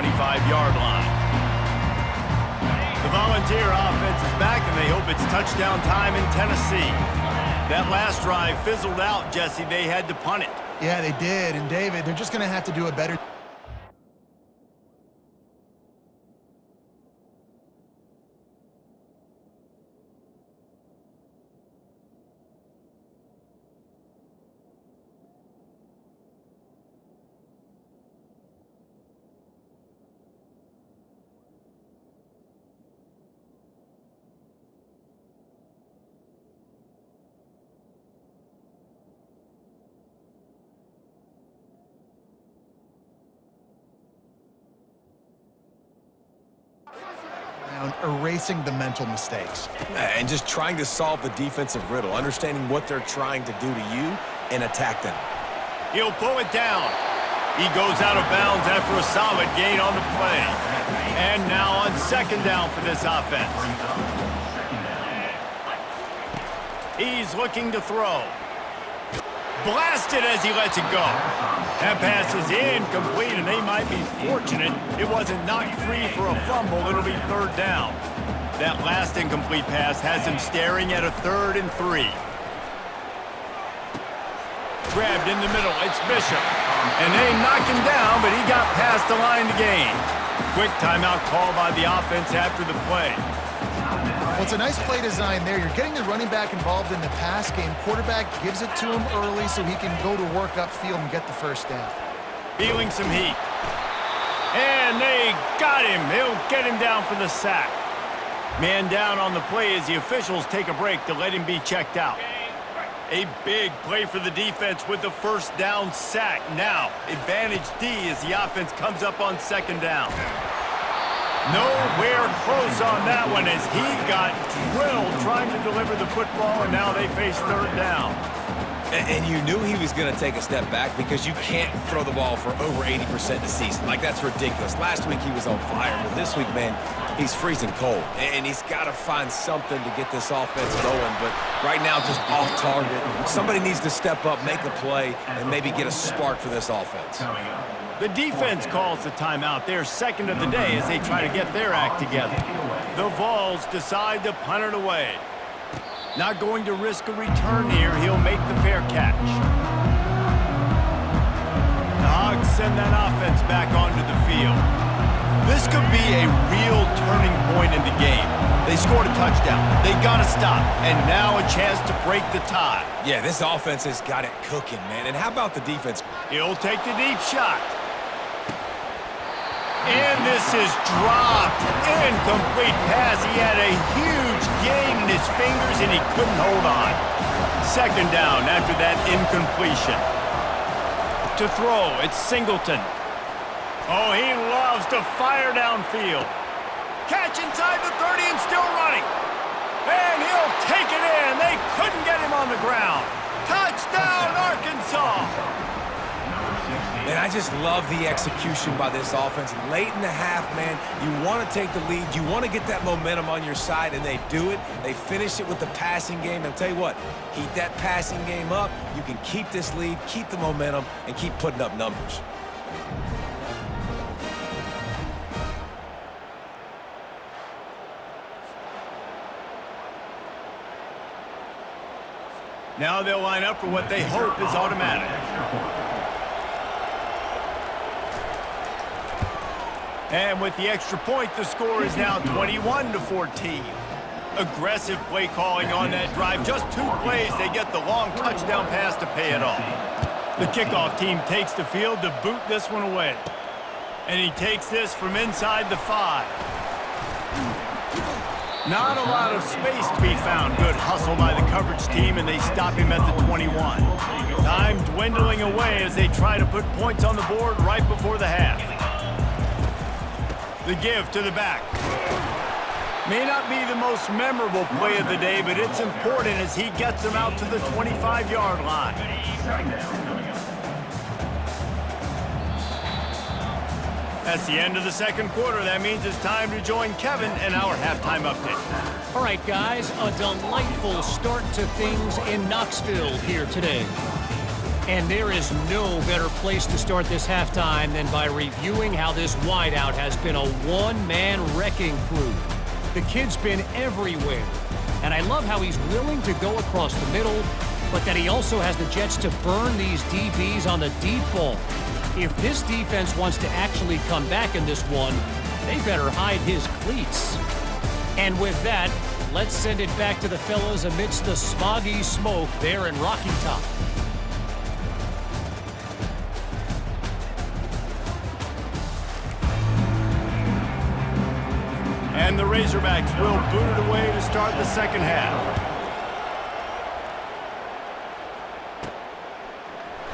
25-yard line. The Volunteer offense is back, and they hope it's touchdown time in Tennessee. That last drive fizzled out, Jesse. They had to punt it. Yeah, they did. And, David, they're just going to have to do a better erasing the mental mistakes. And just trying to solve the defensive riddle, understanding what they're trying to do to you and attack them. He'll pull it down. He goes out of bounds after a solid gain on the play. And now on second down for this offense. He's looking to throw. Blasted as he lets it go. That pass is incomplete, and they might be fortunate it wasn't knocked free for a fumble. It'll be third down. That last incomplete pass has him staring at a 3rd and 3. Grabbed in the middle. It's Bishop. And they knock him down, but he got past the line to gain. Quick timeout call by the offense after the play. Well, it's a nice play design there. You're getting the running back involved in the pass game. Quarterback gives it to him early so he can go to work upfield and get the first down. Feeling some heat. And they got him. They'll get him down for the sack. Man down on the play as the officials take a break to let him be checked out. A big play for the defense with the first down sack. Now, advantage D as the offense comes up on second down. Nowhere close on that one as he got drilled trying to deliver the football, and now they face third down. And you knew he was going to take a step back because you can't throw the ball for over 80% this season. Like, that's ridiculous. Last week he was on fire, but this week, man, he's freezing cold. And he's got to find something to get this offense going. But right now, just off target. Somebody needs to step up, make a play, and maybe get a spark for this offense. The defense calls the timeout. Their second of the day as they try to get their act together. The Vols decide to punt it away. Not going to risk a return here. He'll make the fair catch. The Hogs send that offense back onto the field. This could be a real turning point in the game. They scored a touchdown. They got to stop. And now a chance to break the tie. Yeah, this offense has got it cooking, man. And how about the defense? He'll take the deep shot. And this is dropped. Incomplete pass. He had a huge gain in his fingers, and he couldn't hold on. Second down after that incompletion. To throw, it's Singleton. Oh, he loves to fire downfield. Catch inside the 30 and still running. And he'll take it in. They couldn't get him on the ground. Touchdown, Arkansas. And I just love the execution by this offense. Late in the half, man, you want to take the lead. You want to get that momentum on your side, and they do it. They finish it with the passing game. And I'll tell you what, keep that passing game up. You can keep this lead, keep the momentum, and keep putting up numbers. Now they'll line up for what they hope is automatic. And with the extra point, the score is now 21-14. Aggressive play calling on that drive. Just 2 plays, they get the long touchdown pass to pay it off. The kickoff team takes the field to boot this one away. And he takes this from inside the 5. Not a lot of space to be found. Good hustle by the coverage team, and they stop him at the 21. Time dwindling away as they try to put points on the board right before the half. The give to the back. May not be the most memorable play of the day, but it's important as he gets them out to the 25-yard line. That's the end of the second quarter. That means it's time to join Kevin in our halftime update. All right, guys, a delightful start to things in Knoxville here today. And there is no better place to start this halftime than by reviewing how this wideout has been a one-man wrecking crew. The kid's been everywhere. And I love how he's willing to go across the middle, but that he also has the jets to burn these DBs on the deep ball. If this defense wants to actually come back in this one, they better hide his cleats. And with that, let's send it back to the fellas amidst the smoggy smoke there in Rocky Top. And the Razorbacks will boot it away to start the second half.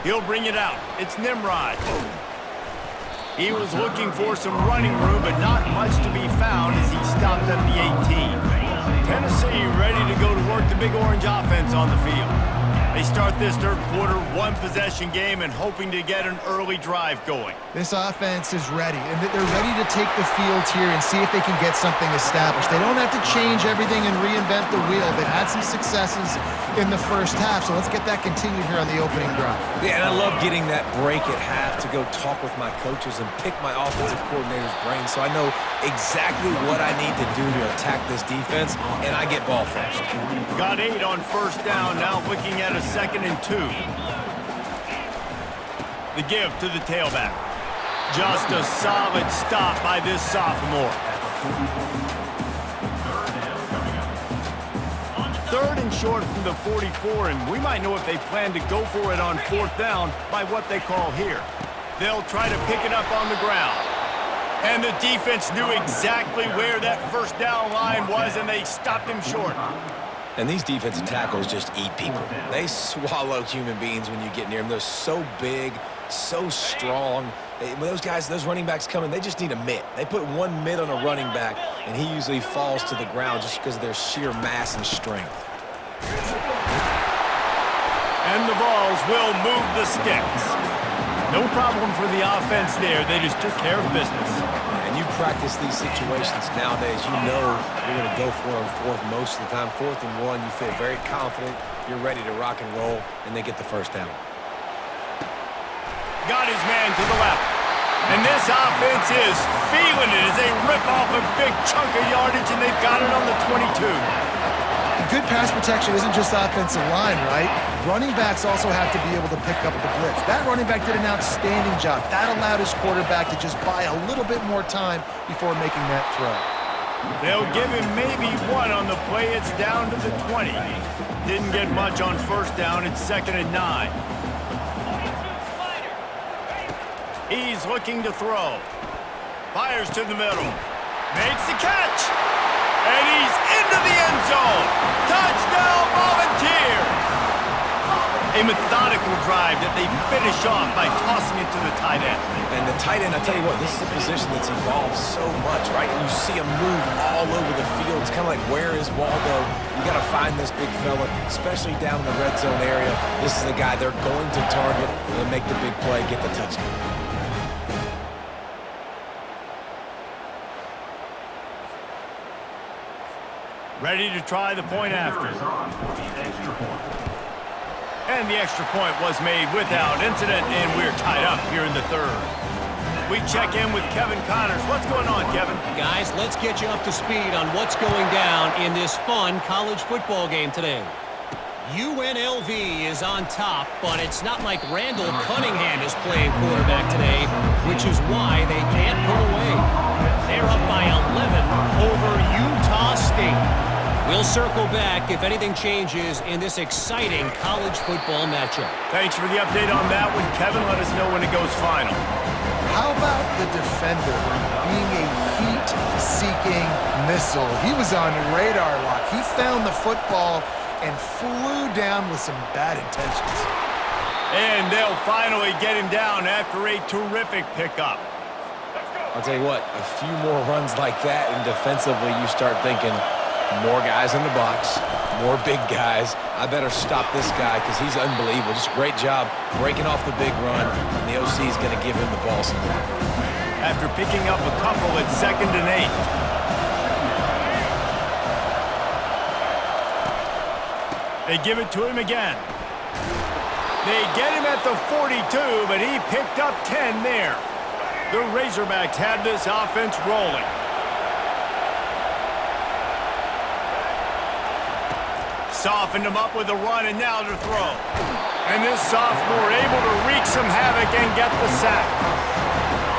He'll bring it out. It's Nimrod. He was looking for some running room, but not much to be found as he stopped at the 18. Tennessee ready to go to work the Big Orange offense on the field. They start this third quarter one-possession game and hoping to get an early drive going. This offense is ready, and they're ready to take the field here and see if they can get something established. They don't have to change everything and reinvent the wheel. They've had some successes in the first half, so let's get that continued here on the opening drive. Yeah, and I love getting that break at half to go talk with my coaches and pick my offensive coordinator's brain so I know exactly what I need to do to attack this defense, and I get ball first. Got 8 on first down, now looking at a 2nd and 2. The give to the tailback. Just a solid stop by this sophomore. 3rd and short from the 44, and we might know if they plan to go for it on 4th down by what they call here. They'll try to pick it up on the ground. And the defense knew exactly where that first down line was, and they stopped him short. And these defensive tackles just eat people. They swallow human beings when you get near them. They're so big, so strong. When those guys, those running backs come in, they just need a mitt. They put one mitt on a running back, and he usually falls to the ground just because of their sheer mass and strength. And the Vols will move the sticks. No problem for the offense there. They just took care of business. And you practice these situations nowadays, you know you're going to go for it on 4th most of the time. 4th and 1, you feel very confident. You're ready to rock and roll, and they get the first down. Got his man to the left. And this offense is feeling it as they rip off a big chunk of yardage, and they've got it on the 22. Good pass protection isn't just offensive line, right? Running backs also have to be able to pick up the blitz. That running back did an outstanding job. That allowed his quarterback to just buy a little bit more time before making that throw. They'll give him maybe 1 on the play. It's down to the 20. Didn't get much on first down. It's 2nd and 9. He's looking to throw. Fires to the middle. Makes the catch. And he's into the end zone. Touchdown, Volunteers. A methodical drive that they finish off by tossing it to the tight end. And the tight end, I tell you what, this is a position that's evolved so much, right? And you see him move all over the field. It's kind of like, where is Waldo? You got to find this big fella, especially down in the red zone area. This is the guy they're going to target and make the big play, get the touchdown. Ready to try the point after. And the extra point was made without incident, and we're tied up here in the 3rd. We check in with Kevin Connors. What's going on, Kevin? Guys, let's get you up to speed on what's going down in this fun college football game today. UNLV is on top, but it's not like Randall Cunningham is playing quarterback today, which is why they can't pull away. They're up by 11 over Utah State. We'll circle back if anything changes in this exciting college football matchup. Thanks for the update on that one, Kevin. Let us know when it goes final. How about the defender being a heat-seeking missile? He was on radar lock. He found the football and flew down with some bad intentions. And they'll finally get him down after a terrific pickup. I'll tell you what, a few more runs like that, and defensively you start thinking, more guys in the box, more big guys. I better stop this guy because he's unbelievable. Just a great job breaking off the big run, and the OC is going to give him the ball some more. After picking up a couple at 2nd and 8. They give it to him again. They get him at the 42, but he picked up 10 there. The Razorbacks have this offense rolling. Softened him up with a run, and now to throw. And this sophomore able to wreak some havoc and get the sack.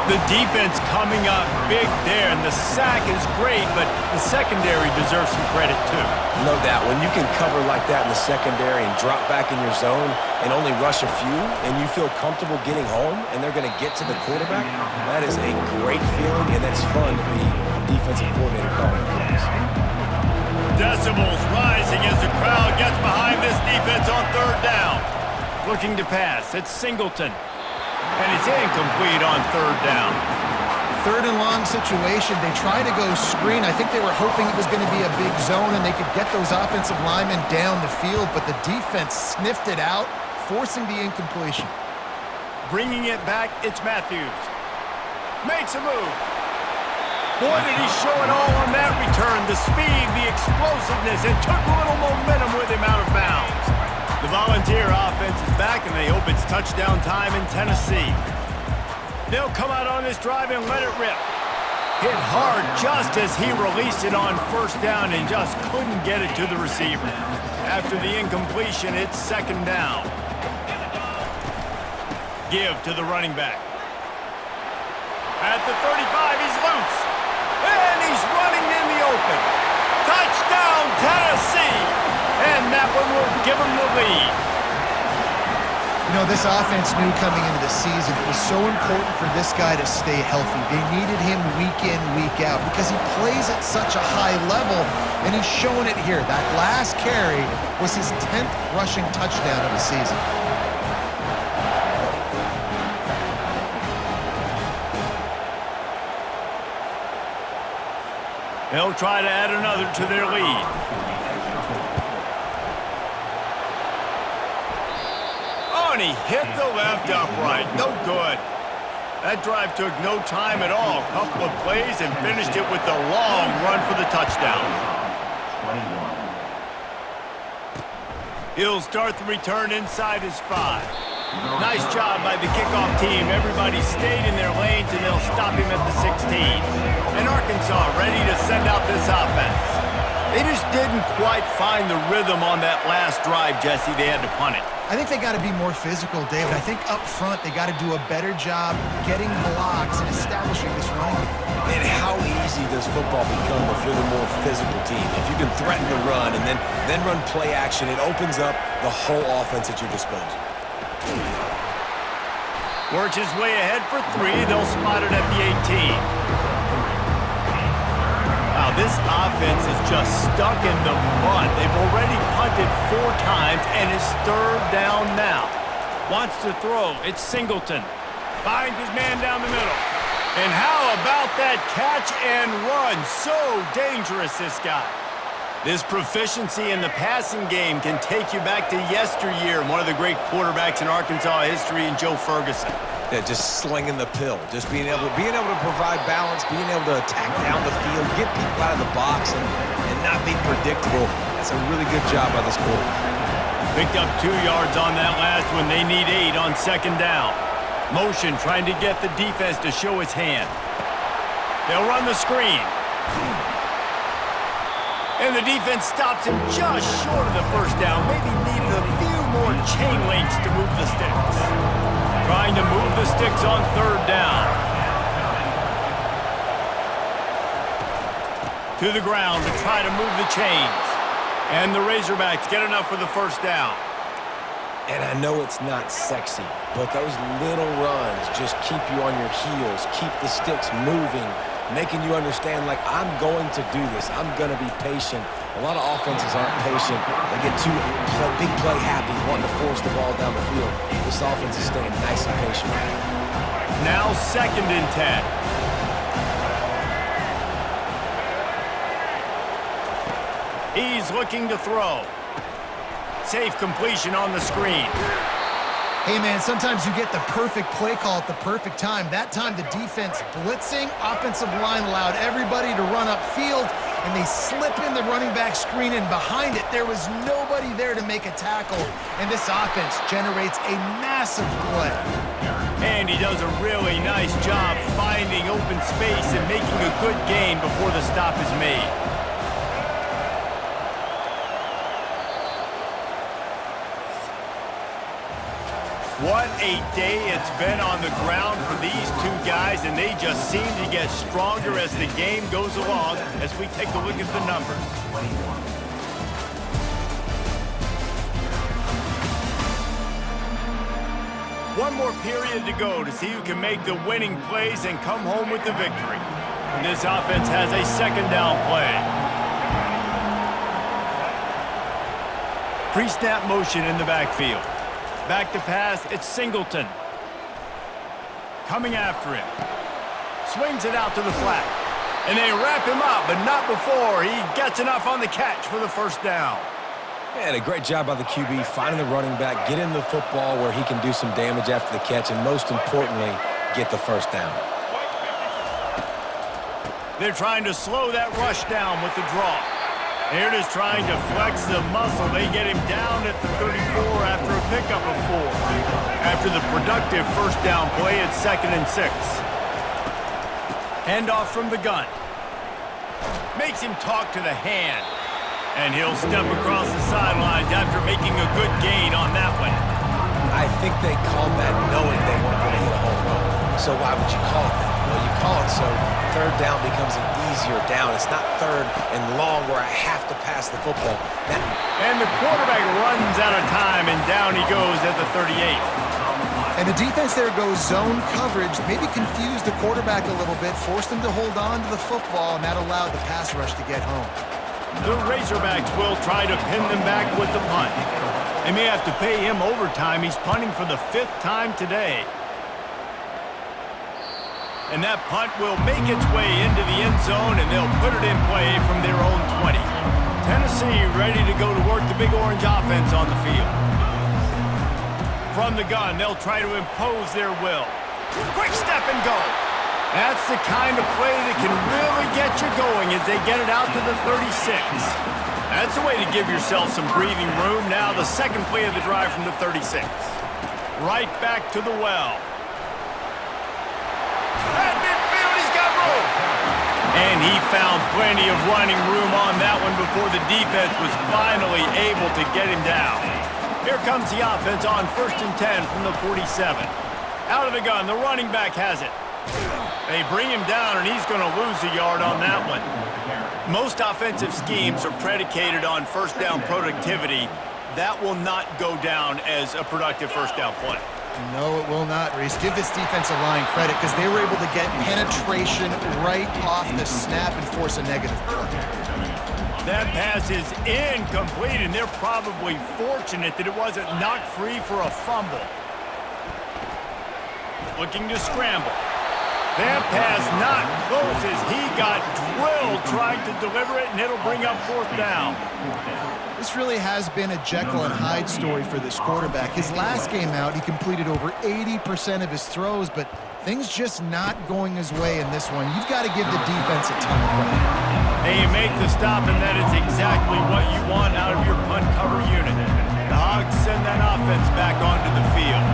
The defense coming up big there, and the sack is great, but the secondary deserves some credit too. No doubt. When you can cover like that in the secondary and drop back in your zone and only rush a few, and you feel comfortable getting home, and they're going to get to the quarterback, that is a great feeling, and that's fun to be a defensive coordinator calling plays. Decibels rising as the crowd gets behind this defense on third down. Looking to pass. It's Singleton. And it's incomplete on third down. Third and long situation. They try to go screen. I think they were hoping it was going to be a big zone and they could get those offensive linemen down the field, but the defense sniffed it out, forcing the incompletion. Bringing it back, it's Matthews. Makes a move. Boy, did he show it all on that return. The speed, the explosiveness, and took a little momentum with him out of bounds. The Volunteer offense is back, and they hope it's touchdown time in Tennessee. They'll come out on this drive and let it rip. Hit hard just as he released it on first down and just couldn't get it to the receiver. After the incompletion, it's second down. Give to the running back. At the 35, he's loose. And he's running in the open. Touchdown, Tennessee! And that one will give him the lead. You know, this offense knew coming into the season it was so important for this guy to stay healthy. They needed him week in, week out because he plays at such a high level, and he's showing it here. That last carry was his 10th rushing touchdown of the season. They'll try to add another to their lead. Oh, and he hit the left upright. No good. That drive took no time at all. A couple of plays and finished it with a long run for the touchdown. He'll start the return inside his 5. Nice job by the kickoff team. Everybody stayed in their lanes, and they'll stop him at the 16. And Arkansas ready to send out this offense. They just didn't quite find the rhythm on that last drive, Jesse. They had to punt it. I think they got to be more physical, David. I think up front they got to do a better job getting blocks and establishing this running game. And how easy does football become if you're the more physical team? If you can threaten the run and then run play action, it opens up the whole offense at your disposal. Works his way ahead for 3. They'll spot it at the 18. Wow, this offense is just stuck in the mud. They've already punted 4 times, and it's third down now. Wants to throw. It's Singleton. Finds his man down the middle. And how about that catch and run? So dangerous, this guy. This proficiency in the passing game can take you back to yesteryear, one of the great quarterbacks in Arkansas history, in Joe Ferguson. Yeah, just slinging the pill, just being able to provide balance, being able to attack down the field, get people out of the box, and not be predictable. That's a really good job by this quarterback. Picked up 2 yards on that last one. They need 8 on second down. Motion trying to get the defense to show his hand. They'll run the screen. And the defense stops him just short of the first down. Maybe needed a few more chain links to move the sticks. Trying to move the sticks on third down. To the ground to try to move the chains. And the Razorbacks get enough for the first down. And I know it's not sexy, but those little runs just keep you on your heels, keep the sticks moving, making you understand, like, I'm going to do this. I'm going to be patient. A lot of offenses aren't patient. They get too big play happy, wanting to force the ball down the field. This offense is staying nice and patient right now. Now second and 10. He's looking to throw. Safe completion on the screen. Hey, man, sometimes you get the perfect play call at the perfect time. That time the defense blitzing, offensive line allowed everybody to run upfield, and they slip in the running back screen, and behind it, there was nobody there to make a tackle, and this offense generates a massive play. And he does a really nice job finding open space and making a good gain before the stop is made. What a day it's been on the ground for these two guys, and they just seem to get stronger as the game goes along as we take a look at the numbers. One more period to go to see who can make the winning plays and come home with the victory. This offense has a second down play. Pre-snap motion in the backfield. Back to pass, it's Singleton. Coming after him. Swings it out to the flat. And they wrap him up, but not before he gets enough on the catch for the first down. And a great job by the QB, finding the running back, getting the football where he can do some damage after the catch, and most importantly, get the first down. They're trying to slow that rush down with the draw. Here it is trying to flex the muscle. They get him down at the 34 after a pickup of 4. After the productive first down play, it's 2nd and 6. Handoff from the gun. Makes him talk to the hand. And he'll step across the sidelines after making a good gain on that one. I think they called that knowing they weren't going to hit a home run. So why would you call it that? Well, you call it so third down becomes an easier down. It's not third and long where I have to pass the football. And the quarterback runs out of time, and down he goes at the 38. And the defense there goes zone coverage, maybe confused the quarterback a little bit, forced him to hold on to the football, and that allowed the pass rush to get home. The Razorbacks will try to pin them back with the punt. They may have to pay him overtime. He's punting for the 5th time today. And that punt will make its way into the end zone, and they'll put it in play from their own 20. Tennessee ready to go to work the Big Orange offense on the field. From the gun, they'll try to impose their will. Quick step and go. That's the kind of play that can really get you going as they get it out to the 36. That's a way to give yourself some breathing room. Now the second play of the drive from the 36. Right back to the well. At midfield, he's got room. And he found plenty of running room on that one before the defense was finally able to get him down. Here comes the offense on 1st and 10 from the 47. Out of the gun, the running back has it. They bring him down, and he's going to lose a yard on that one. Most offensive schemes are predicated on first down productivity. That will not go down as a productive first down play. No, it will not, Reese. Give this defensive line credit because they were able to get penetration right off the snap and force a negative play. That pass is incomplete, and they're probably fortunate that it wasn't knocked free for a fumble. Looking to scramble. That pass not close as he got drilled trying to deliver it, and it'll bring up 4th down. This really has been a Jekyll and Hyde story for this quarterback. His last game out, he completed over 80% of his throws, but things just not going his way in this one. You've got to give the defense a ton of credit. They make the stop, and that is exactly what you want out of your punt cover unit. The Hogs send that offense back onto the field.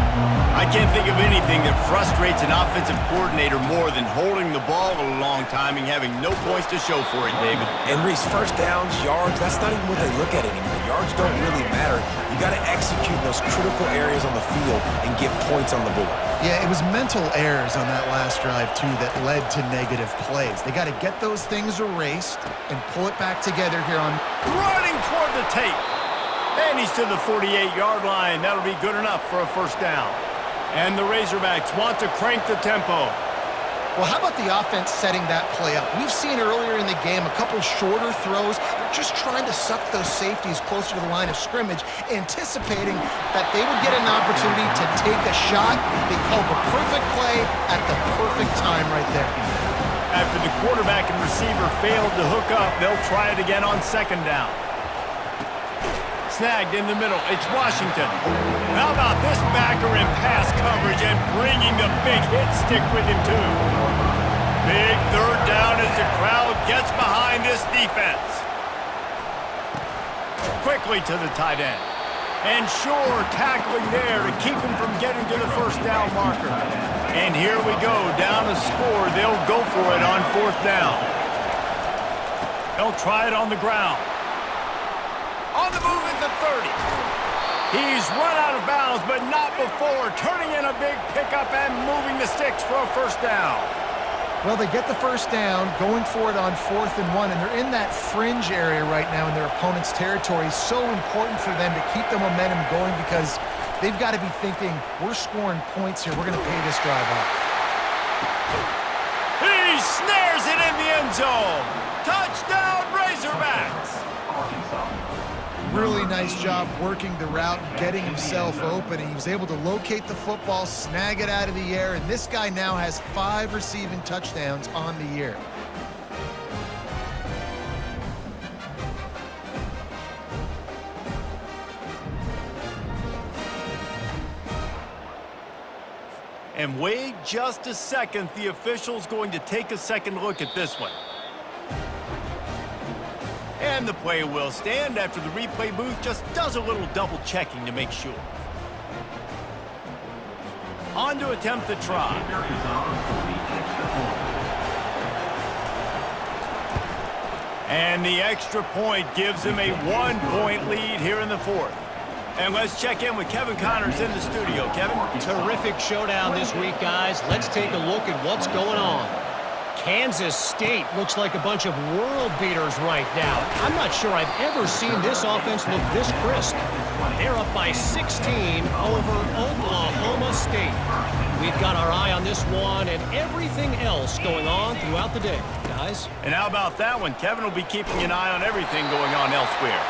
I can't think of anything that frustrates an offensive coordinator more than holding the ball a long time and having no points to show for it, David. And Reese, first downs, yards, that's not even what they look at anymore. Yards don't really matter. You got to execute those critical areas on the field and get points on the board. Yeah, it was mental errors on that last drive, too, that led to negative plays. They got to get those things erased and pull it back together here on... Running toward the tape. And he's to the 48-yard line. That'll be good enough for a first down. And the Razorbacks want to crank the tempo. Well, how about the offense setting that play up? We've seen earlier in the game a couple shorter throws. They're just trying to suck those safeties closer to the line of scrimmage, anticipating that they would get an opportunity to take a shot. They called the perfect play at the perfect time right there. After the quarterback and receiver failed to hook up, they'll try it again on 2nd down. Snagged in the middle. It's Washington. How about this backer in pass coverage and bringing the big hit stick with him, too? Big 3rd down as the crowd gets behind this defense. defense. Quickly to the tight end. And sure, tackling there to keep him from getting to the first down marker. And here we go, down a score. They'll go for it on 4th down. They'll try it on the ground. On the move at the 30. He's run out of bounds, but not before. Turning in a big pickup and moving the sticks for a first down. Well, they get the first down, going for it on 4th and 1, and they're in that fringe area right now in their opponent's territory. So important for them to keep the momentum going because they've got to be thinking, we're scoring points here. We're going to pay this drive off. He snares it in the end zone. Touchdown, Razorbacks. Really nice job working the route and getting himself open. He was able to locate the football, snag it out of the air, and this guy now has 5 receiving touchdowns on the year. And wait just a second. The official's going to take a second look at this one. And the play will stand after the replay booth just does a little double checking to make sure. On to attempt the try. And the extra point gives him a 1-point lead here in the 4th. And let's check in with Kevin Connors in the studio. Kevin? Terrific showdown this week, guys. Let's take a look at what's going on. Kansas State looks like a bunch of world beaters right now. I'm not sure I've ever seen this offense look this crisp. They're up by 16 over Oklahoma State. We've got our eye on this one and everything else going on throughout the day, guys. And how about that one? Kevin will be keeping an eye on everything going on elsewhere.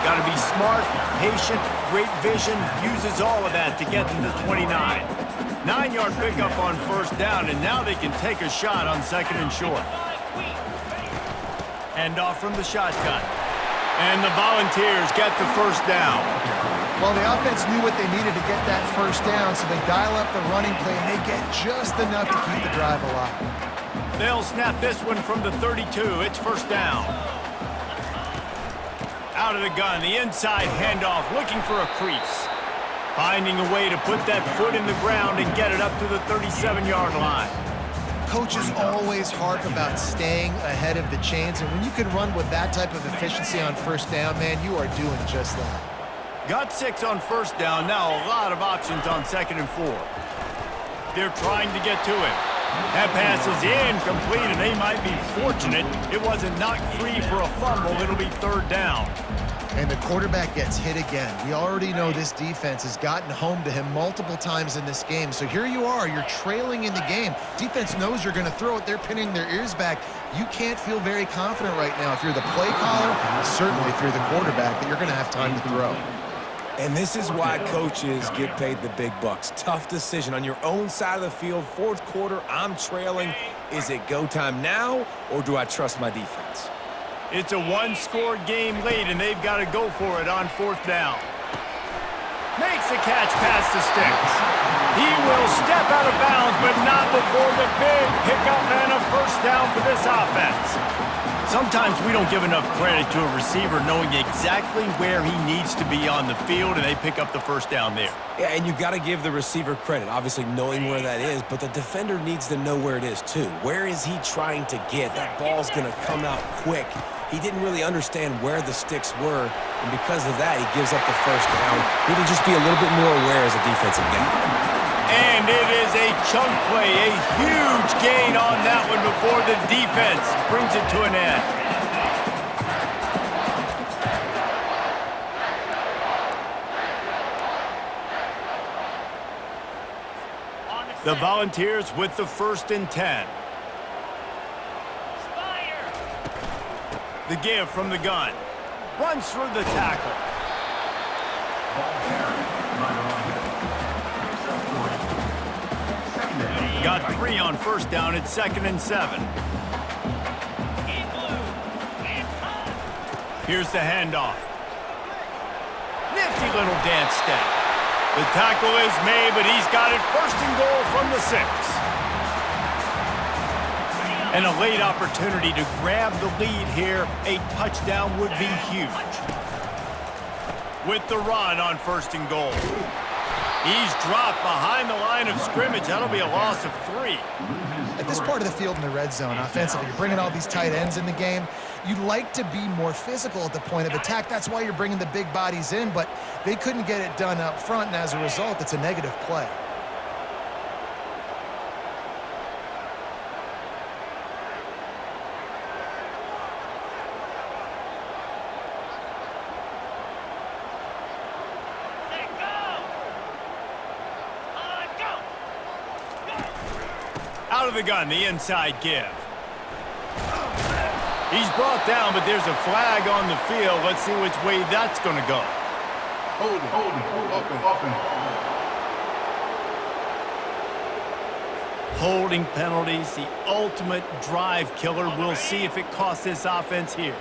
Got to be smart, patient, great vision, uses all of that to get to the 29. 9-yard pickup on first down, and now they can take a shot on 2nd and short. Hand off from the shotgun. And the Volunteers get the first down. Well, the offense knew what they needed to get that first down, so they dial up the running play, and they get just enough to keep the drive alive. They'll snap this one from the 32. It's first down. Out of the gun, the inside handoff, looking for a crease. Finding a way to put that foot in the ground and get it up to the 37-yard line. Coaches always harp about staying ahead of the chains, and when you can run with that type of efficiency on first down, man, you are doing just that. Got 6 on first down, now a lot of options on 2nd and 4. They're trying to get to it. That pass is incomplete, and they might be fortunate it wasn't knocked free for a fumble. It'll be 3rd down. And the quarterback gets hit again. We already know this defense has gotten home to him multiple times in this game. So here you are, you're trailing in the game. Defense knows you're going to throw it. They're pinning their ears back. You can't feel very confident right now if you're the play caller, certainly if you're the quarterback, that you're going to have time to throw. And this is why coaches get paid the big bucks. Tough decision on your own side of the field. 4th quarter, I'm trailing. Is it go time now, or do I trust my defense? It's a 1-score game late, and they've got to go for it on 4th down. Makes the catch past the sticks. He will step out of bounds, but not before the big pickup and a first down for this offense. Sometimes we don't give enough credit to a receiver knowing exactly where he needs to be on the field, and they pick up the first down there. Yeah, and you got to give the receiver credit, obviously knowing where that is, but the defender needs to know where it is too. Where is he trying to get? That ball's going to come out quick. He didn't really understand where the sticks were, and because of that, he gives up the first down. Need to just be a little bit more aware as a defensive guy. And it is a chunk play, a huge gain on that one before the defense brings it to an end. The Volunteers with the 1st and 10. The give from the gun. Runs through the tackle. Got 3 on first down at 2nd and 7. Here's the handoff. Nifty little dance step. The tackle is made, but he's got it 1st and goal from the 6. And a late opportunity to grab the lead here. A touchdown would be huge. With the run on 1st and goal. He's dropped behind the line of scrimmage. That'll be a loss of 3. At this part of the field in the red zone, offensively, you're bringing all these tight ends in the game. You'd like to be more physical at the point of attack. That's why you're bringing the big bodies in, but they couldn't get it done up front, and as a result, it's a negative play. Out of the gun, the inside give. He's brought down, but there's a flag on the field. Let's see which way that's going to go. Hold it. Holding penalties, the ultimate drive killer. We'll see if it costs this offense here.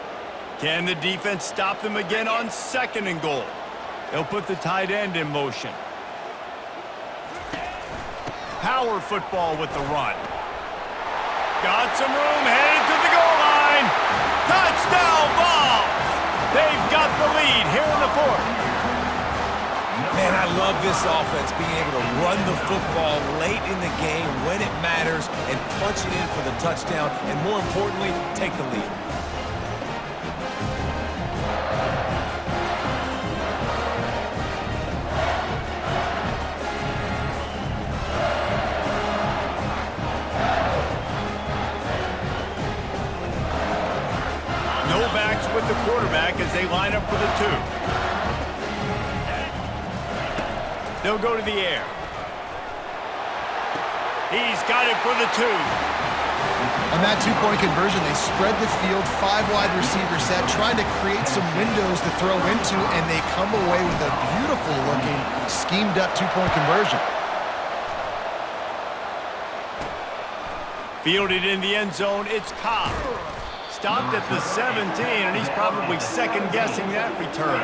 Can the defense stop them again on 2nd and goal? They'll put the tight end in motion. Power football with the run. Got some room, headed to the goal line. Touchdown ball! They've got the lead here in the 4th. Man, I love this offense being able to run the football late in the game when it matters and punch it in for the touchdown and, more importantly, take the lead. With the quarterback as they line up for the 2. They'll go to the air. He's got it for the 2. On that 2-point conversion, they spread the field, 5 wide receiver set, trying to create some windows to throw into, and they come away with a beautiful-looking, schemed-up 2-point conversion. Fielded in the end zone, it's Cobb. Stopped at the 17, and he's probably second-guessing that return.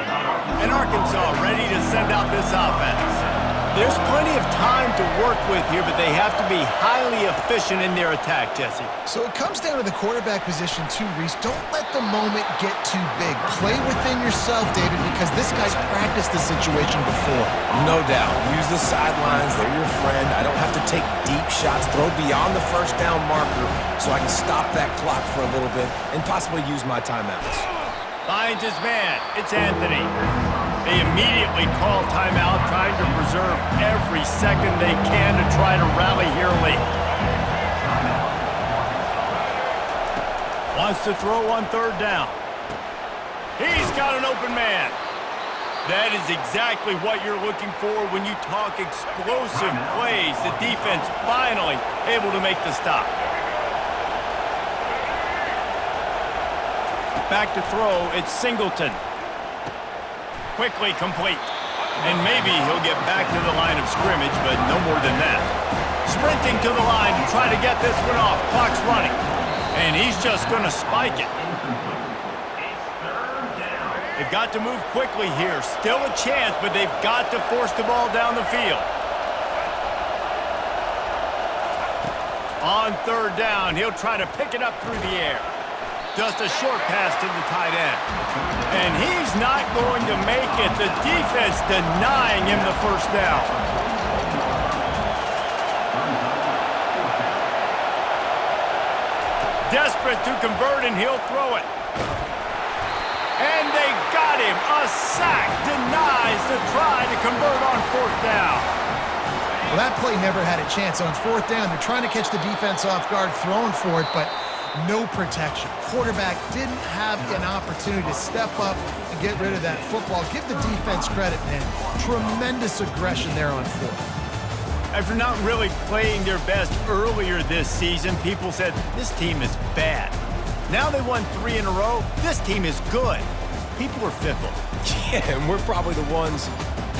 And Arkansas ready to send out this offense. There's plenty of time to work with here, but they have to be highly efficient in their attack, Jesse. So it comes down to the quarterback position too, Reese. Don't let the moment get too big. Play within yourself, David, because this guy's practiced the situation before. No doubt. Use the sidelines. They're your friend. I don't have to take deep shots. Throw beyond the 1st down marker so I can stop that clock for a little bit and possibly use my timeouts. Finds his man. It's Anthony. They immediately call timeout, trying to preserve every second they can to try to rally here late. Wants to throw on 3rd down. He's got an open man. That is exactly what you're looking for when you talk explosive plays. The defense finally able to make the stop. Back to throw, it's Singleton. Quickly complete. And maybe he'll get back to the line of scrimmage, but no more than that. Sprinting to the line to try to get this one off. Clock's running. And he's just going to spike it. They've got to move quickly here. Still a chance, but they've got to force the ball down the field. On 3rd down, he'll try to pick it up through the air. Just a short pass to the tight end. And he's not going to make it. The defense denying him the 1st down. Desperate to convert, and he'll throw it. And they got him. A sack denies the try to convert on 4th down. Well, that play never had a chance. On 4th down, they're trying to catch the defense off guard, throwing for it, but no protection. Quarterback didn't have an opportunity to step up and get rid of that football. Give the defense credit, man. Tremendous aggression there on 4th. After not really playing their best earlier this season, people said, this team is bad. Now they won 3 in a row. This team is good. People are fickle. Yeah, and we're probably the ones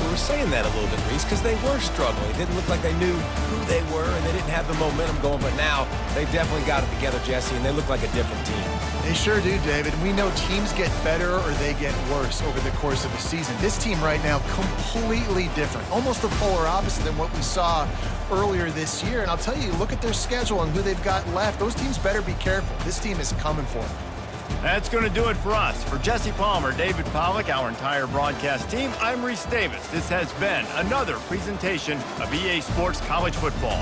We were saying that a little bit, Reese, because they were struggling. It didn't look like they knew who they were, and they didn't have the momentum going. But now they definitely got it together, Jesse, and they look like a different team. They sure do, David. We know teams get better or they get worse over the course of a season. This team right now, completely different. Almost the polar opposite than what we saw earlier this year. And I'll tell you, look at their schedule and who they've got left. Those teams better be careful. This team is coming for them. That's going to do it for us. For Jesse Palmer, David Pollack, our entire broadcast team, I'm Reese Davis. This has been another presentation of EA Sports College Football.